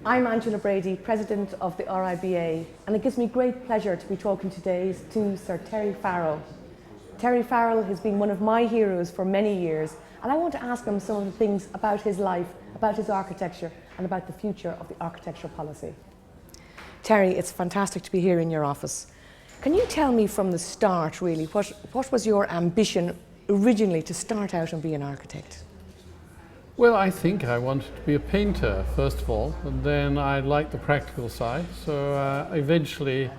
I'm Angela Brady, President of the RIBA, and it gives me great pleasure to be talking today to Sir Terry Farrell. Terry Farrell has been one of my heroes for many years, and I want to ask him some of the things about his life, about his architecture, and about the future of the architectural policy. Terry, it's fantastic to be here in your office. Can you tell me from the start, really, what was your ambition originally to start out and be an architect? Well, I think I wanted to be a painter, first of all, and then I liked the practical side, so I eventually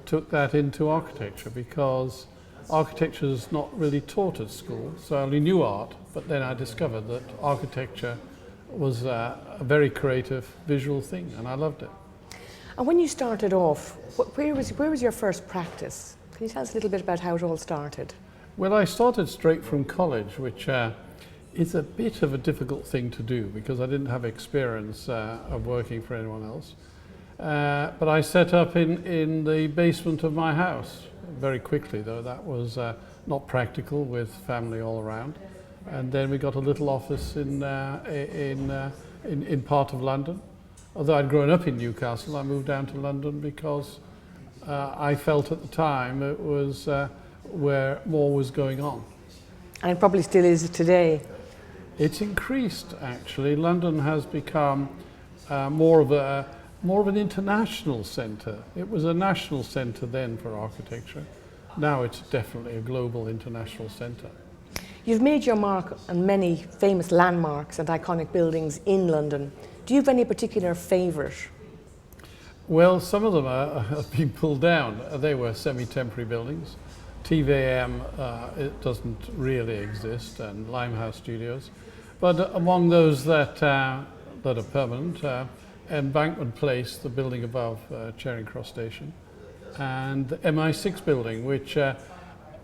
took that into architecture because architecture is not really taught at school. So I only knew art, but then I discovered that architecture was a very creative visual thing, and I loved it. And when you started off, where was your first practice? Can you tell us a little bit about how it all started? Well, I started straight from college, which is a bit of a difficult thing to do because I didn't have experience of working for anyone else. But I set up in the basement of my house very quickly, though that was not practical with family all around. And then we got a little office in part of London. Although I'd grown up in Newcastle, I moved down to London because I felt at the time it was where more was going on. And it probably still is today. It's increased, actually. London has become more of an international centre. It was a national centre then for architecture. Now it's definitely a global international centre. You've made your mark on many famous landmarks and iconic buildings in London. Do you have any particular favourite? Well, some of them have been pulled down. They were semi-temporary buildings. TVM, it doesn't really exist, and Limehouse Studios. But among those that are permanent, Embankment Place, the building above Charing Cross Station, and the MI6 building, which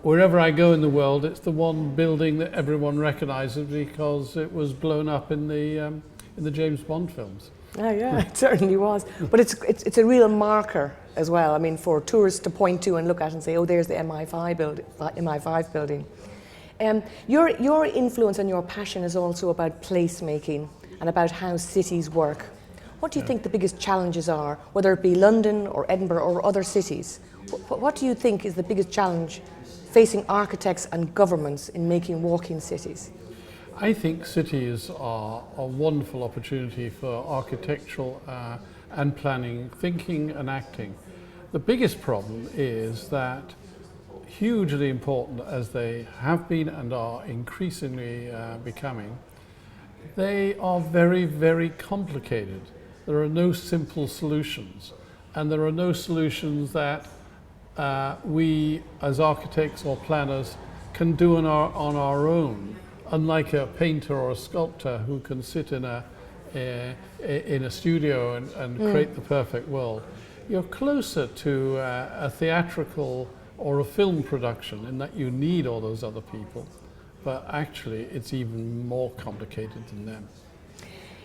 wherever I go in the world, it's the one building that everyone recognises because it was blown up in the James Bond films. Oh yeah, it certainly was. But it's a real marker as well. I mean, for tourists to point to and look at and say, oh, there's the MI5 building. Your influence and your passion is also about placemaking and about how cities work. What do you think the biggest challenges are, whether it be London or Edinburgh or other cities? What do you think is the biggest challenge facing architects and governments in making walking cities? I think cities are a wonderful opportunity for architectural and planning, thinking and acting. The biggest problem is that, hugely important as they have been and are increasingly becoming, they are very, very complicated. There are no simple solutions, and there are no solutions that we as architects or planners can do on our own. Unlike a painter or a sculptor who can sit in a studio and create the perfect world, you're closer to a theatrical or a film production in that you need all those other people, but actually it's even more complicated than them.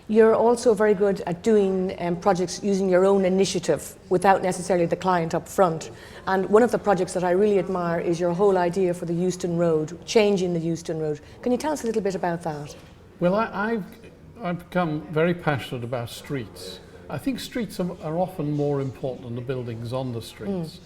You're also very good at doing projects using your own initiative without necessarily the client up front. And one of the projects that I really admire is your whole idea for the Euston Road, changing the Euston Road. Can you tell us a little bit about that? Well, I've become very passionate about streets. I think streets are often more important than the buildings on the streets.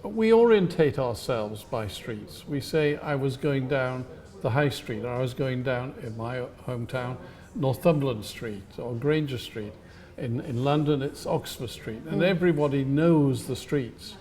We orientate ourselves by streets. We say, I was going down the High Street, or I was going down, in my hometown, Northumberland Street or Granger Street. In London, it's Oxford Street, and everybody knows the streets.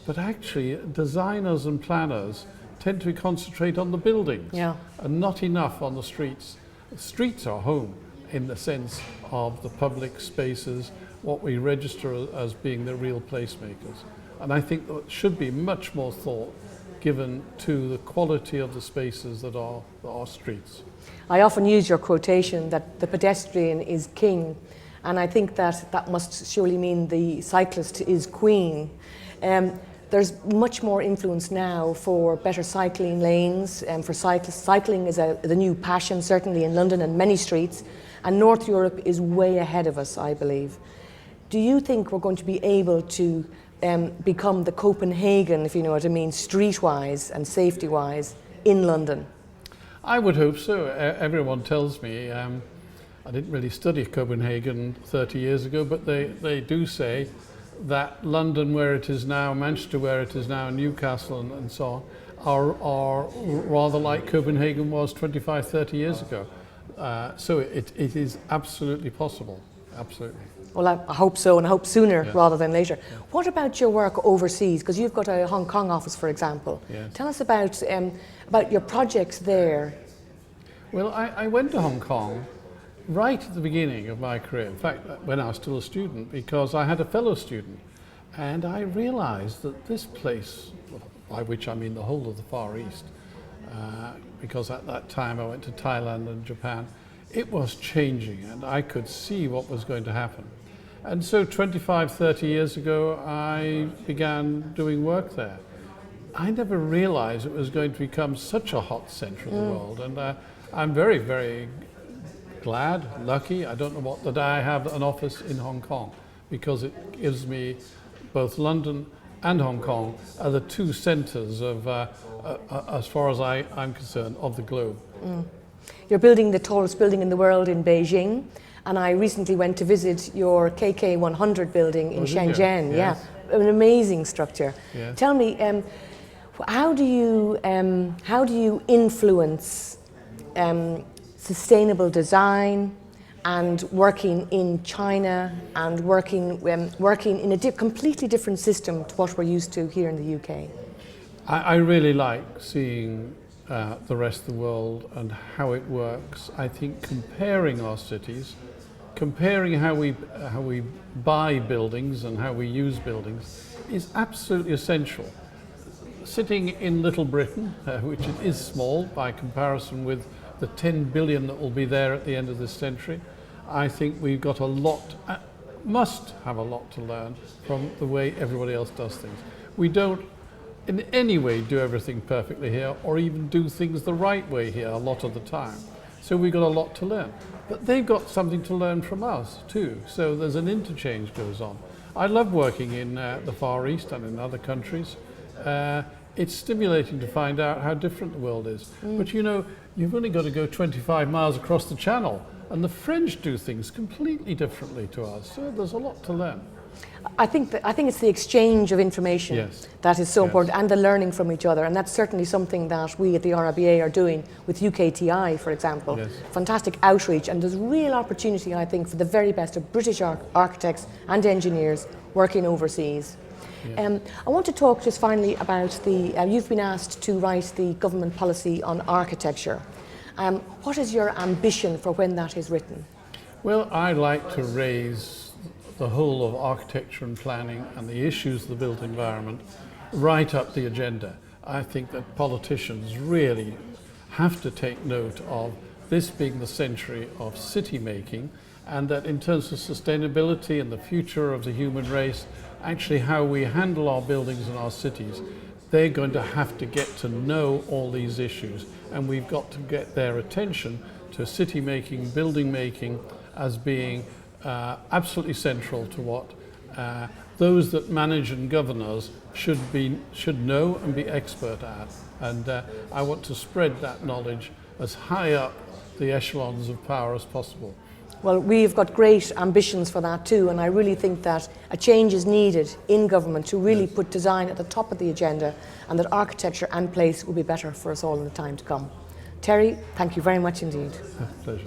But actually, designers and planners tend to concentrate on the buildings and not enough on the streets. Streets are home in the sense of the public spaces, what we register as being the real placemakers. And I think there should be much more thought given to the quality of the spaces that are streets. I often use your quotation that the pedestrian is king, and I think that must surely mean the cyclist is queen. There's much more influence now for better cycling lanes, and for cyclists. Cycling is the new passion, certainly in London and many streets, and North Europe is way ahead of us, I believe. Do you think we're going to be able to become the Copenhagen, if you know what I mean, streetwise and safety-wise in London? I would hope so. Everyone tells me I didn't really study Copenhagen 30 years ago, but they do say that London where it is now, Manchester where it is now, Newcastle and so on, are rather like Copenhagen was 25, 30 years ago. So it is absolutely possible, absolutely. Well, I hope so, and I hope sooner rather than later. Yeah. What about your work overseas? Because you've got a Hong Kong office, for example. Yes. Tell us about your projects there. Well, I went to Hong Kong right at the beginning of my career, in fact, when I was still a student, because I had a fellow student, and I realized that this place, by which I mean the whole of the Far East, because at that time I went to Thailand and Japan, it was changing, and I could see what was going to happen. And so 25, 30 years ago, I began doing work there. I never realized it was going to become such a hot center of the world, and I'm very, very glad, lucky, I don't know what, that I have an office in Hong Kong, because it gives me both London and Hong Kong are the two centers of, as far as I'm concerned, of the globe. You're building the tallest building in the world in Beijing, and I recently went to visit your KK 100 building in Shenzhen. Yes. Yeah, an amazing structure. Yes. Tell me, how do you influence sustainable design and working in China and working in a completely different system to what we're used to here in the UK? I really like seeing the rest of the world and how it works. I think comparing our cities, comparing how we buy buildings and how we use buildings is absolutely essential. Sitting in Little Britain, which is small by comparison with the 10 billion that will be there at the end of this century, I think we've got a lot, must have a lot to learn from the way everybody else does things. We don't in any way do everything perfectly here, or even do things the right way here a lot of the time. So we've got a lot to learn. But they've got something to learn from us too, so there's an interchange goes on. I love working in the Far East and in other countries. It's stimulating to find out how different the world is. But you know, you've only got to go 25 miles across the channel, and the French do things completely differently to us, so there's a lot to learn. I think it's the exchange of information that is so important, and the learning from each other, and that's certainly something that we at the RIBA are doing with UKTI, for example. Fantastic outreach, and there's real opportunity, I think, for the very best of British architects and engineers working overseas. I want to talk just finally about you've been asked to write the government policy on architecture. What is your ambition for when that is written? Well, I'd like to raise the whole of architecture and planning and the issues of the built environment right up the agenda. I think that politicians really have to take note of this being the century of city making, and that in terms of sustainability and the future of the human race, actually how we handle our buildings and our cities, they're going to have to get to know all these issues, and we've got to get their attention to city making, building making as being absolutely central to what those that manage and govern us should know and be expert at. And I want to spread that knowledge as high up the echelons of power as possible. Well, we've got great ambitions for that too, and I really think that a change is needed in government to really put design at the top of the agenda, and that architecture and place will be better for us all in the time to come. Terry, thank you very much indeed. Pleasure.